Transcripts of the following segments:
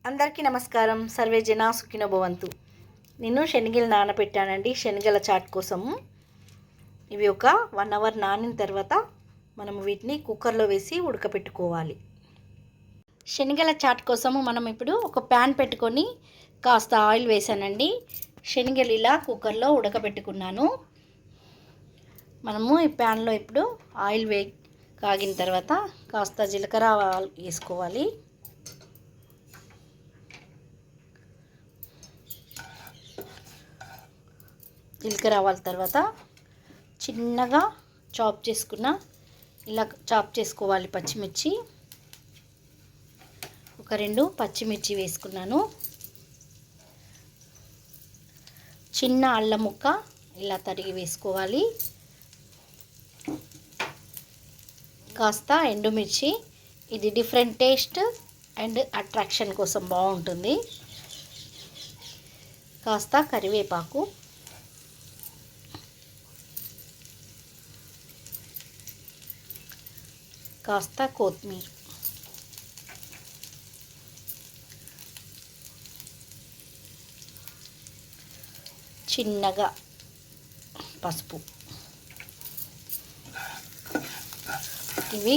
అందరికీ నమస్కారం. సర్వే జనా సుఖినో భవంతు. నేను శనగలు నానబెట్టానండి శనగల చాట్ కోసము. ఇవి ఒక 1 అవర్ నానిన తర్వాత మనం వీటిని కుక్కర్లో వేసి ఉడకపెట్టుకోవాలి. శనగల చాట్ కోసము మనం ఇప్పుడు ఒక ప్యాన్ పెట్టుకొని కాస్త ఆయిల్ వేసానండి. శనగలు ఇలా కుక్కర్లో ఉడకపెట్టుకున్నాను. మనము ఈ ప్యాన్లో ఇప్పుడు ఆయిల్ కాగిన తర్వాత కాస్త జీలకర్ర వేసుకోవాలి. జీలకర్ర ఆవాల తర్వాత చిన్నగా ఇలా చాప్ చేసుకోవాలి పచ్చిమిర్చి. ఒక 2 పచ్చిమిర్చి వేసుకున్నాను. చిన్న అల్లం ముక్క ఇలా తరిగి వేసుకోవాలి. కాస్త ఎండుమిర్చి, ఇది డిఫరెంట్ టేస్ట్ అండ్ అట్రాక్షన్ కోసం బాగుంటుంది. కాస్త కరివేపాకు, కాస్త కొత్తిమీర, చిన్నగా పసుపు. ఇవి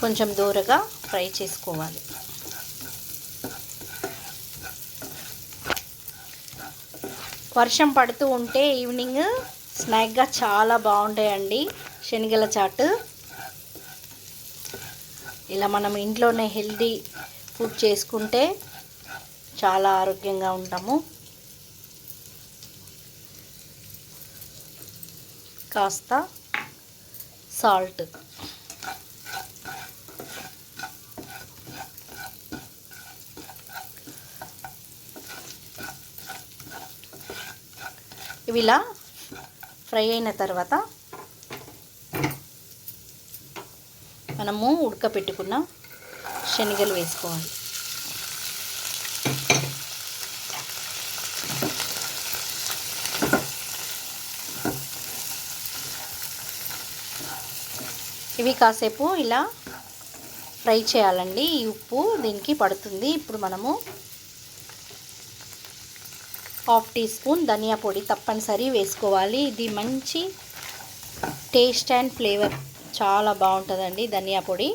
కొంచెం దూరగా ఫ్రై చేసుకోవాలి. వర్షం పడుతూ ఉంటే ఈవినింగ్ స్నాక్గా చాలా బాగుంటాయండి శనగల చాట్. ఇలా మనం ఇంట్లోనే హెల్దీ ఫుడ్ చేసుకుంటే చాలా ఆరోగ్యంగా ఉంటాము. కాస్త సాల్ట్, ఇవి ఇలా ఫ్రై అయిన తర్వాత మనము ఉడకపెట్టుకున్న శనగలు వేసుకోవాలి. ఇవి కాసేపు ఇలా ఫ్రై చేయాలండి. ఈ ఉప్పు దీనికి పడుతుంది. ఇప్పుడు మనము 1/2 టీ స్పూన్ ధనియా పొడి తప్పనిసరి వేసుకోవాలి. ఇది మంచి టేస్ట్ అండ్ ఫ్లేవర్ చాలా బాగుంటుందండి ధనియా పొడి.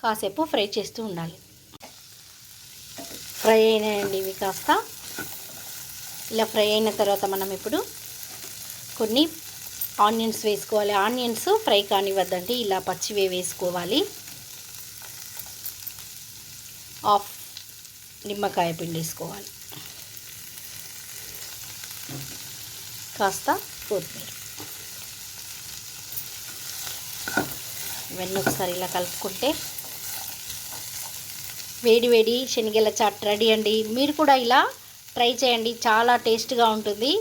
కాసేపు ఫ్రై చేస్తూ ఉండాలి. ఫ్రై అయినాయండి ఇవి. కాస్త ఇలా ఫ్రై అయిన తర్వాత మనం ఇప్పుడు కొన్ని ఆనియన్స్ వేసుకోవాలి. ఆనియన్స్ ఫ్రై కానివ్వద్దండి, ఇలా పచ్చివే వేసుకోవాలి. 1/2 నిమ్మకాయ పిండి వేసుకోవాలి. కాస్త కొత్తిమీర. ఇవన్నీ ఒకసారి ఇలా కలుపుకుంటే వేడి వేడి శనగల చాట్ రెడీ అండి. మీరు కూడా ఇలా ట్రై చేయండి, చాలా టేస్ట్గా ఉంటుంది.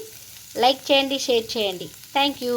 లైక్ చేయండి, షేర్ చేయండి. Thank you.